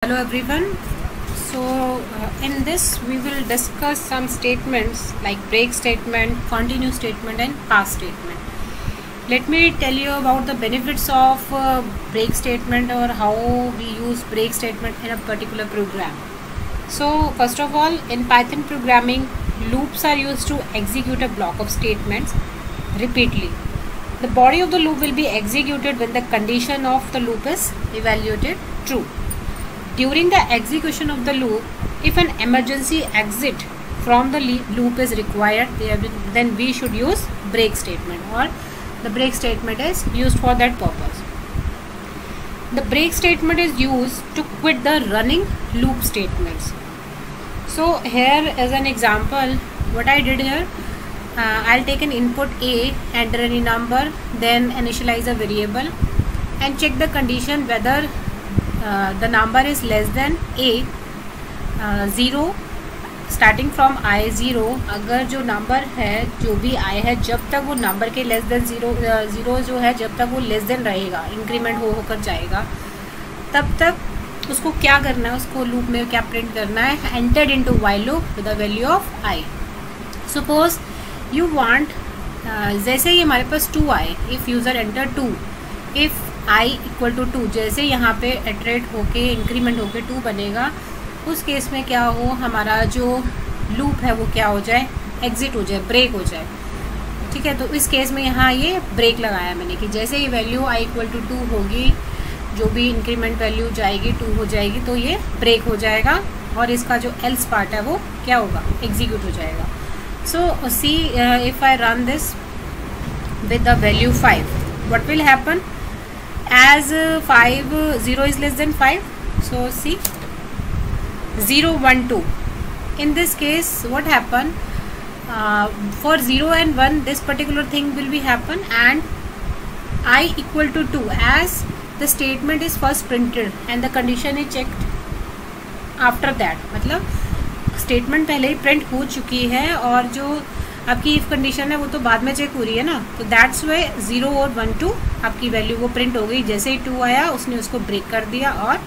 Hello everyone. In this we will discuss some statements like break statement, continue statement and pass statement. Let me tell you about the benefits of break statement or how we use break statement in a particular program. So first of all, in Python programming, loops are used to execute a block of statements repeatedly. The body of the loop will be executed when the condition of the loop is evaluated true. During the execution of the loop, if an emergency exit from the loop is required, then we should use break statement, or the break statement is used for that purpose. The break statement is used to quit the running loop statements. So here as an example, what I did here, I'll take an input A, enter any number, then initialize a variable and check the condition whether the number is less than A 0 starting from I 0. अगर जो number है, जो भी I है, जब तक वो number के लेस देन ज़ीरो जो है, जब तक वो लेस देन रहेगा, इंक्रीमेंट होकर जाएगा, तब तक उसको क्या करना है, उसको लूप में क्या प्रिंट करना है, entered into while loop with the value of I. Suppose you want, जैसे ही हमारे पास 2 आए, if user enter 2, if I equal to 2, जैसे यहाँ पे एटरेट होके इंक्रीमेंट होके 2 बनेगा, उस केस में क्या हो, हमारा जो लूप है वो क्या हो जाए, एग्जिट हो जाए, ब्रेक हो जाए. ठीक है, तो इस केस में यहाँ ये ब्रेक लगाया मैंने कि जैसे ही वैल्यू I इक्वल टू 2 होगी, जो भी इंक्रीमेंट वैल्यू जाएगी 2 हो जाएगी, तो ये ब्रेक हो जाएगा और इसका जो एल्स पार्ट है वो क्या होगा, एग्जीक्यूट हो जाएगा. So see if I run this with the value 5, what will happen? As 0 is less than 5, so see 0 1 2. In this case, what happen, for 0 and 1 this particular thing will be happen, and I equal to 2 as the statement is first printed and the condition is checked after that. मतलब statement पहले ही print हो चुकी है और जो आपकी if condition है वो तो बाद में चेक हो रही है ना, तो दैट्स वाई 0 और 1 2 आपकी वैल्यू वो प्रिंट हो गई. जैसे ही 2 आया उसने उसको ब्रेक कर दिया और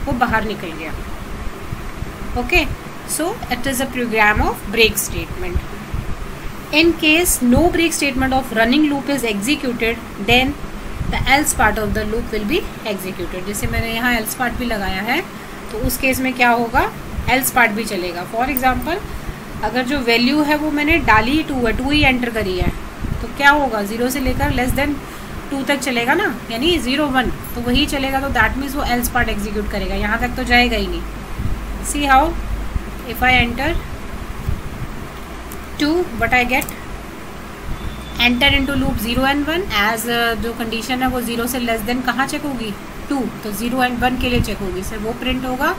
वो बाहर निकल गया. Okay, so it is a program of break statement. In case no break statement of running loop is executed, then the else part of the loop will be executed. जैसे मैंने यहाँ एल्स पार्ट भी लगाया है, तो उस case में क्या होगा, एल्स पार्ट भी चलेगा. फॉर एग्जाम्पल, अगर जो वैल्यू है वो मैंने डाली 2 है, 2 ही एंटर करी है, तो क्या होगा, 0 से लेकर लेस देन 2 तक चलेगा ना, यानी 0 1, तो वही चलेगा. तो दैट मीन्स वो एल्स पार्ट एग्जीक्यूट करेगा, यहाँ तक तो जाएगा ही नहीं. See how, if I enter 2, what I get, enter into loop 0 and 1, as जो कंडीशन है वो 0 से लेस देन कहाँ चेक होगी, 2, तो 0 and 1 के लिए चेक होगी, सर वो प्रिंट होगा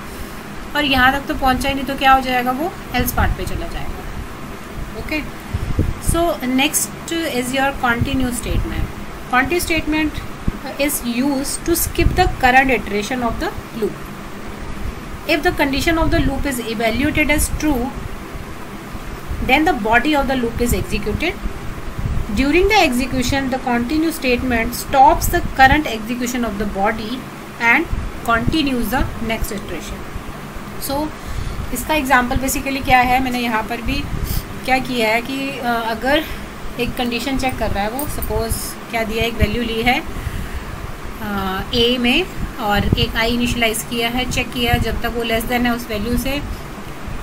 और यहाँ तक तो पहुँचा ही नहीं, तो क्या हो जाएगा, वो एल्स पार्ट पे चला जाएगा. Okay, so next is your continue statement. Continue statement is use to skip the current iteration of the loop. If the condition of the loop is evaluated as true, then the body of the loop is executed. During the execution, the continue statement stops the current execution of the body and continues the next iteration. So इसका example basically क्या है, मैंने यहाँ पर भी क्या किया है कि अगर एक कंडीशन चेक कर रहा है, वो सपोज़ क्या दिया, एक वैल्यू ली है A में और एक I इनिशलाइज किया है, चेक किया है जब तक वो लेस देन है उस वैल्यू से,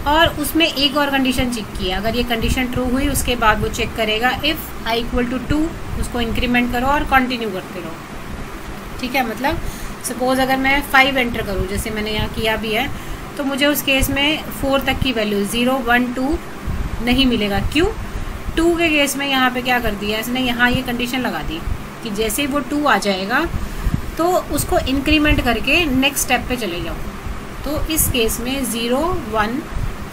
और उसमें एक और कंडीशन चेक किया. अगर ये कंडीशन ट्रू हुई, उसके बाद वो चेक करेगा इफ़ I इक्वल टू 2, उसको इंक्रीमेंट करो और कंटिन्यू करते रहो. ठीक है, मतलब सपोज़ अगर मैं 5 एंटर करूँ, जैसे मैंने यहाँ किया भी है, तो मुझे उस केस में 4 तक की वैल्यू 0 1 2 नहीं मिलेगा. क्यों? 2 के केस में यहाँ पे क्या कर दिया इसने, यहाँ ये कंडीशन लगा दी कि जैसे ही वो 2 आ जाएगा तो उसको इंक्रीमेंट करके नेक्स्ट स्टेप पे चले जाओ. तो इस केस में 0 1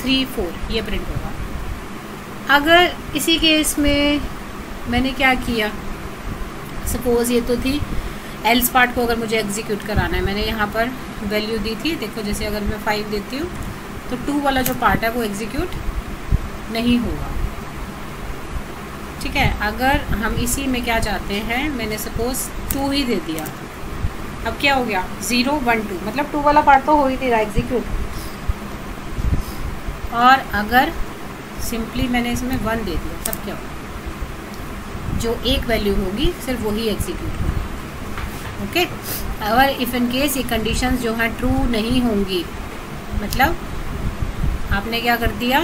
3 4 ये प्रिंट होगा. अगर इसी केस में मैंने क्या किया, सपोज़ ये तो थी एल्स पार्ट को अगर मुझे एग्जीक्यूट कराना है, मैंने यहाँ पर वैल्यू दी थी, देखो जैसे अगर मैं 5 देती हूँ तो 2 वाला जो पार्ट है वो एग्जीक्यूट नहीं होगा. ठीक है, अगर हम इसी में क्या चाहते हैं, मैंने सपोज़ 2 ही दे दिया, अब क्या हो गया 0 1 2, मतलब 2 वाला पार्ट तो हो ही नहीं रहा एग्जीक्यूट। और अगर सिंपली मैंने इसमें 1 दे दिया तब क्या होगा, जो एक वैल्यू होगी सिर्फ वही एग्जीक्यूट होगी। ओके, अगर इफ़ इन केस ये कंडीशंस जो हैं ट्रू नहीं होंगी, मतलब आपने क्या कर दिया,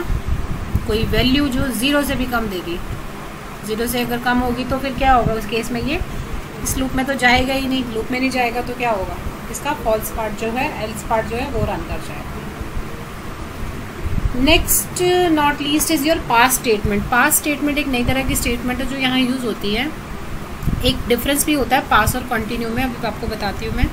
कोई वैल्यू जो 0 से भी कम दे दी, 0 से अगर कम होगी तो फिर क्या होगा उस केस में, ये इस लूप में तो जाएगा ही नहीं, लूप में नहीं जाएगा तो क्या होगा, इसका फॉल्स पार्ट जो है, एल्स पार्ट जो है वो रन कर जाएगा। Next not least is your past statement. Past statement एक नई तरह की स्टेटमेंट है जो यहाँ यूज़ होती है। एक डिफरेंस भी होता है पास और कंटिन्यू में, अभी आपको बताती हूँ मैं।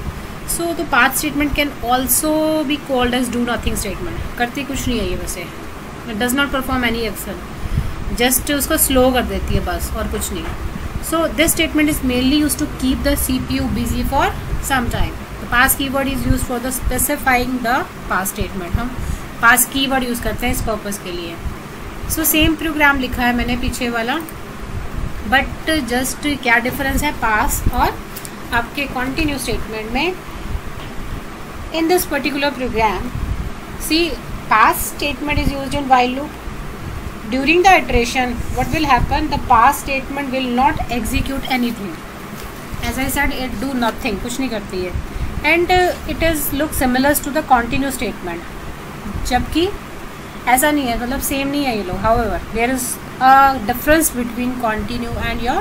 सो तो past statement can also be called as do nothing statement. करती कुछ नहीं है ये वैसे, it does not perform any action, just उसको स्लो कर देती है बस और कुछ नहीं। So this statement is mainly use to keep the CPU busy for some time. The past keyword is use for the specifying the past statement. हम past keyword use करते हैं इस पर्पज़ के लिए। सो सेम प्रोग्राम लिखा है मैंने पीछे वाला, बट जस्ट क्या डिफरेंस है पास्ट और आपके कंटिन्यू स्टेटमेंट में। In this particular program see past statement is used in while loop. During the iteration, what will happen? The past statement will not execute anything. As I said, it do nothing, कुछ नहीं करती है. And it is look similar to the continue statement. जबकि ऐसा नहीं है, मतलब same नहीं है ये लोग. However, there is a difference between continue and your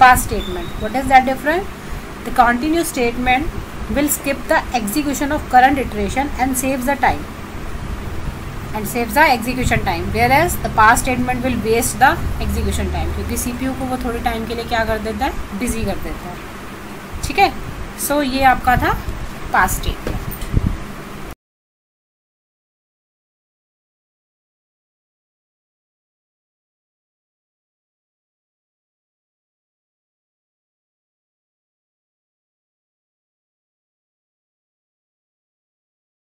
past statement. What is that difference? The continue statement will skip the execution of current iteration and saves the time. And saves the execution time, whereas the past statement will waste the execution time, क्योंकि CPU को वो थोड़े time के लिए क्या कर देता है, बिजी कर देता है. ठीक है, सो ये आपका था पास्ट स्टेटमेंट.